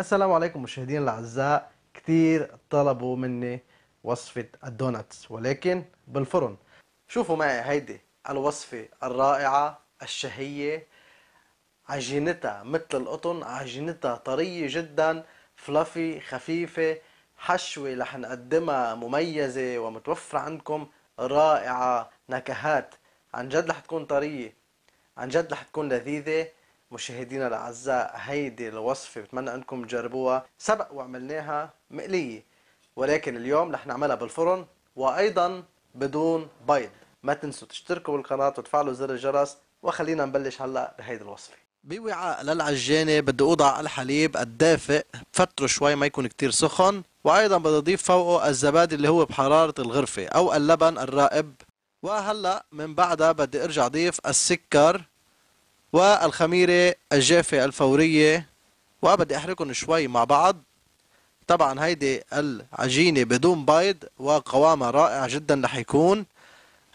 السلام عليكم مشاهدينا الأعزاء. كثير طلبوا مني وصفة الدوناتس ولكن بالفرن. شوفوا معي هيدي الوصفة الرائعة الشهية. عجينتها مثل القطن، عجينتها طرية جدا، فلافي خفيفة. حشوة رح نقدمها مميزة ومتوفرة عندكم، رائعة. نكهات عن جد رح تكون طرية، عن جد رح تكون لذيذة. مشاهدينا الأعزاء، هيدي الوصفة بتمنى أنكم تجربوها. سبق وعملناها مقلية ولكن اليوم رح نعملها بالفرن وأيضا بدون بيض. ما تنسوا تشتركوا بالقناة وتفعلوا زر الجرس، وخلينا نبلش هلأ بهيدي الوصفة. بوعاء للعجانة بدي أوضع الحليب الدافئ، بفتره شوي ما يكون كتير سخن، وأيضا بدي أضيف فوقه الزبادي اللي هو بحرارة الغرفة أو اللبن الرائب. وهلأ من بعدها بدي أرجع أضيف السكر والخميرة الجافة الفورية، وبدي أحركهم شوي مع بعض. طبعا هيدي العجينة بدون بيض وقوامها رائع جدا رح يكون.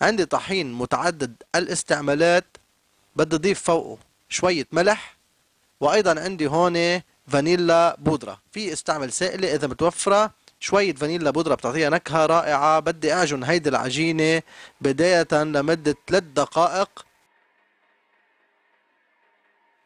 عندي طحين متعدد الاستعمالات، بدي أضيف فوقه شوية ملح، وأيضا عندي هون فانيلا بودرة، في استعمل سائلة إذا متوفرة. شوية فانيلا بودرة بتعطيها نكهة رائعة. بدي أعجن هيدي العجينة بداية لمدة 3 دقائق.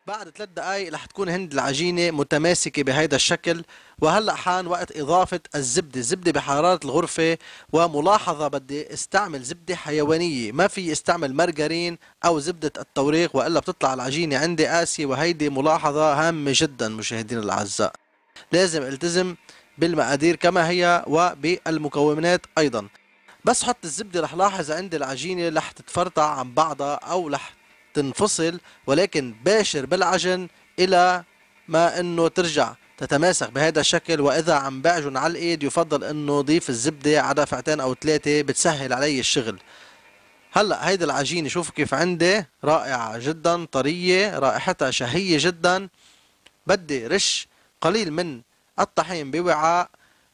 بعد 3 دقايق رح تكون هند العجينة متماسكة بهيدا الشكل. وهلأ حان وقت إضافة الزبدة بحرارة الغرفة. وملاحظة بدي استعمل زبدة حيوانية، ما في استعمل مارجرين أو زبدة التوريق وإلا بتطلع العجينة عندي قاسية، وهيدي ملاحظة هامة جدا مشاهدينا الأعزاء. لازم التزم بالمقادير كما هي وبالمكونات أيضا. بس حط الزبدة رح لاحظ عند العجينة رح تتفرطع عن بعضها أو رح تنفصل، ولكن باشر بالعجن إلى ما انه ترجع تتماسك بهذا الشكل. واذا عم بعجن على الايد يفضل انه ضيف الزبدة على دفعتين او 3 بتسهل علي الشغل. هلا هيدي العجينة شوفوا كيف عندي رائعة جدا، طرية، رائحتها شهية جدا. بدي رش قليل من الطحين بوعاء،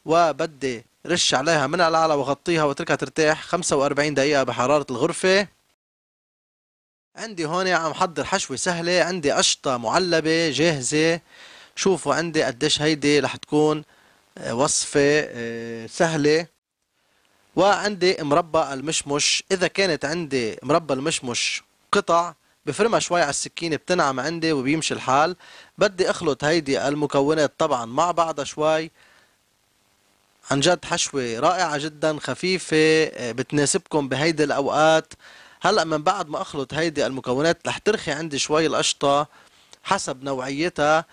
وبدي رش عليها من الأعلى وغطيها واتركها ترتاح 45 دقيقة بحرارة الغرفة. عندي هون عم حضر حشوة سهلة، عندي قشطة معلبة جاهزة. شوفوا عندي قديش هيدي رح تكون وصفة سهلة. وعندي مربى المشمش، إذا كانت عندي مربى المشمش قطع بفرمها شوي على السكينة بتنعم عندي وبيمشي الحال. بدي اخلط هيدي المكونات طبعا مع بعضها شوي. عن جد حشوة رائعة جدا خفيفة، بتناسبكم بهيدي الأوقات. هلأ من بعد ما أخلط هيدي المكونات رح ترخي عندي شوي القشطة حسب نوعيتها،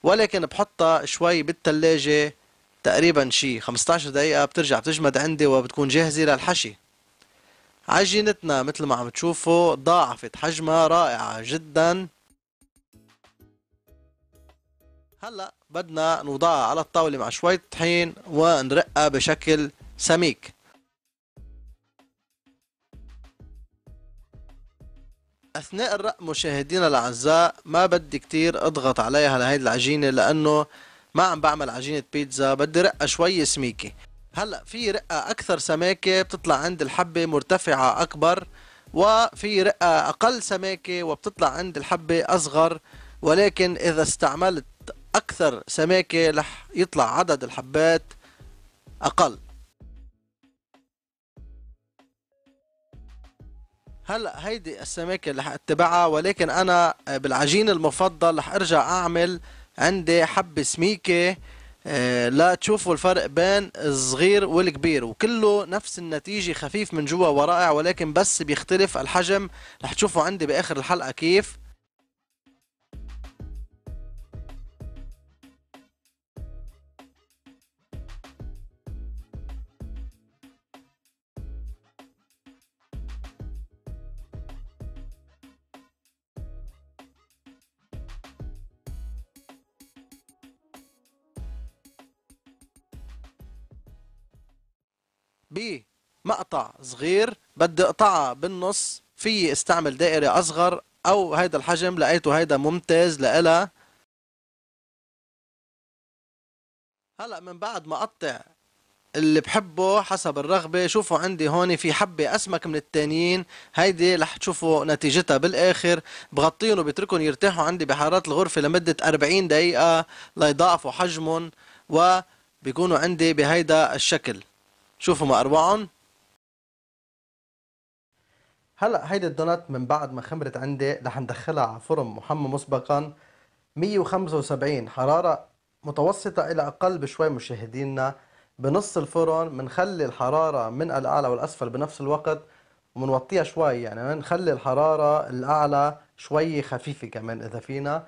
ولكن بحطها شوي بالتلاجة تقريبا شي 15 دقيقة، بترجع بتجمد عندي وبتكون جاهزة للحشي. عجينتنا مثل ما عم تشوفوا ضاعفت حجمها، رائعة جدا. هلا بدنا نوضعها على الطاولة مع شوية طحين ونرقها بشكل سميك. اثناء الرق مشاهدينا الاعزاء ما بدي كتير اضغط عليها لهيدي العجينة، لانه ما عم بعمل عجينة بيتزا، بدي رقة شوي سميكة. هلا في رقة اكثر سماكة بتطلع عند الحبة مرتفعة اكبر، وفي رقة اقل سماكة وبتطلع عند الحبة اصغر. ولكن اذا استعملت اكثر سماكة رح يطلع عدد الحبات اقل. هلا هيدي السماكة اللي حاتبعها، ولكن انا بالعجين المفضل رح ارجع اعمل عندي حبة سميكة. لا تشوفوا الفرق بين الصغير والكبير، وكله نفس النتيجة، خفيف من جوا ورائع، ولكن بس بيختلف الحجم. رح تشوفوا عندي باخر الحلقة كيف. بمقطع صغير بدي اقطعها بالنص، في استعمل دائرة اصغر او هيدا الحجم لقيته هيدا ممتاز لإلها. هلا من بعد ما اقطع اللي بحبه حسب الرغبة. شوفوا عندي هون في حبة أسمك من التانيين، هيدي رح تشوفوا نتيجتها بالآخر. بغطيهم وبتركهم يرتاحوا عندي بحرارة الغرفة لمدة 40 دقيقة ليضاعفوا حجمهم، وبيكونوا عندي بهيدا الشكل. شوفوا ما أروعهم. هلا هيدي الدونات من بعد ما خمرت عندي رح ندخلها على فرن محمى مسبقا 175 حرارة متوسطة إلى أقل بشوي مشاهدينا. بنص الفرن بنخلي الحرارة من الأعلى والأسفل بنفس الوقت، وبنوطيها شوي، يعني بنخلي الحرارة الأعلى شوي خفيفة كمان إذا فينا،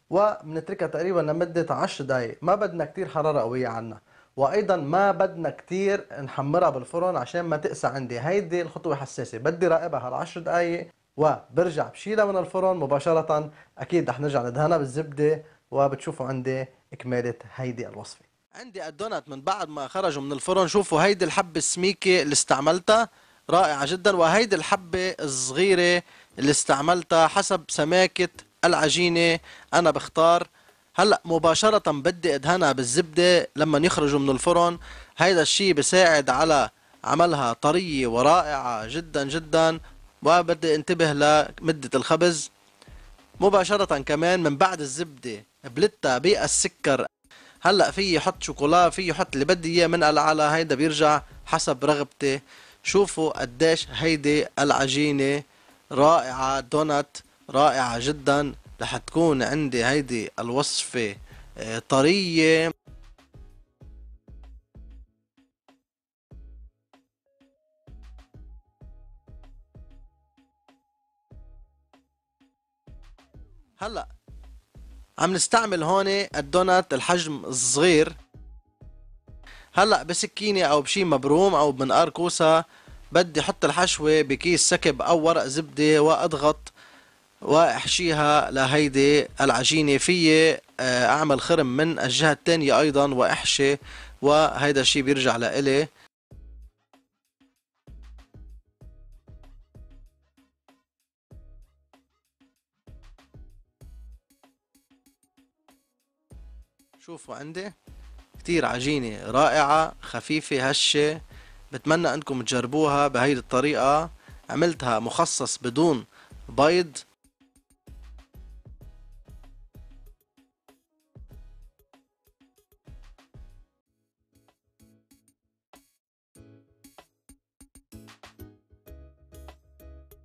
وبنتركها تقريبا لمدة 10 دقايق. ما بدنا كتير حرارة قوية عنا، وأيضا ما بدنا كتير نحمرها بالفرن عشان ما تقسى عندي. هيدي الخطوة حساسة، بدي راقبها هال10 دقايق وبرجع بشيلها من الفرن مباشرة. أكيد رح نرجع ندهنها بالزبدة، وبتشوفوا عندي إكمالة هيدي الوصفة. عندي الدونات من بعد ما خرجوا من الفرن. شوفوا هيدي الحبة السميكة اللي استعملتها رائعة جدا، وهيدي الحبة الصغيرة اللي استعملتها حسب سماكة العجينة أنا بختار. هلأ مباشرة بدي أدهنها بالزبدة لما يخرجوا من الفرن. هيدا الشي بساعد على عملها طرية ورائعة جدا جدا. وبدي انتبه لمدة الخبز. مباشرة كمان من بعد الزبدة بلتها بالسكر. هلا في يحط شوكولا، في يحط اللي بدي اياه من العلى، هيدا بيرجع حسب رغبتي. شوفوا قديش هيدي العجينة رائعة، دونات رائعة جدا. رح تكون عندي هيدي الوصفة طرية. هلا عم نستعمل هون الدونات الحجم الصغير. هلا بسكينة او بشي مبروم او بمنقار كوسة بدي احط الحشوة بكيس سكب او ورق زبدة واضغط واحشيها لهيدي العجينة. في اعمل خرم من الجهة التانية ايضا واحشي، وهيدا الشي بيرجع لإلي. شوفوا عندي كتير عجينة رائعة خفيفة هشة. بتمنى انكم تجربوها بهيدي الطريقة. عملتها مخصص بدون بيض.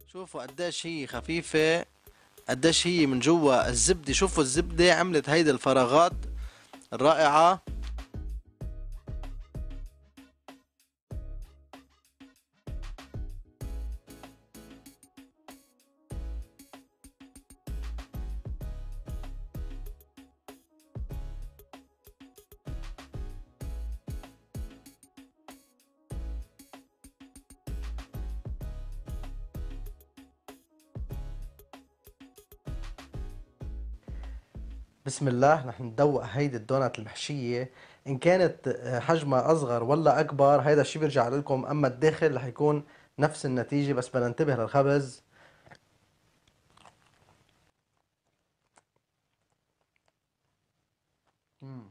شوفوا قديش هي خفيفة، قديش هي من جوا الزبدة. شوفوا الزبدة عملت هيدي الفراغات الرائعة. بسم الله. رح ندوق هيدي الدونات المحشية، إن كانت حجمها أصغر ولا أكبر هيدا الشي بيرجع لكم، أما الداخل رح يكون نفس النتيجة. بس بدنا ننتبه للخبز. مم.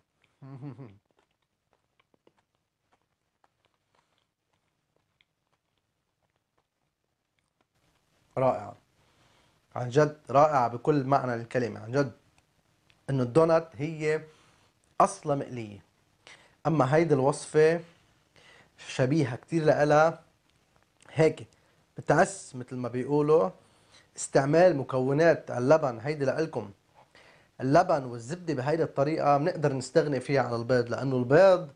رائعة عن جد، رائعة بكل معنى الكلمة عن جد. إنه الدونات هي أصلا مقلية، أما هيدي الوصفة شبيهة كتير لإلها. هيك بتعس مثل ما بيقولوا. استعمال مكونات اللبن هيدي لإلكم. اللبن والزبدة بهيدي الطريقة بنقدر نستغني فيها عن البيض، لأنه البيض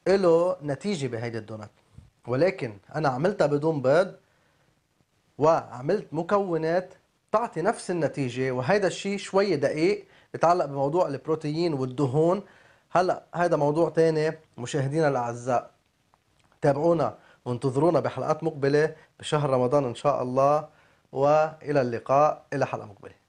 له نتيجة بهيدي الدونات، ولكن أنا عملتها بدون بيض وعملت مكونات تعطي نفس النتيجة. وهيدا الشيء شوي دقيق بتعلق بموضوع البروتين والدهون. هلأ هيدا موضوع تاني. مشاهدينا الأعزاء تابعونا وانتظرونا بحلقات مقبلة بشهر رمضان إن شاء الله، وإلى اللقاء إلى حلقة مقبلة.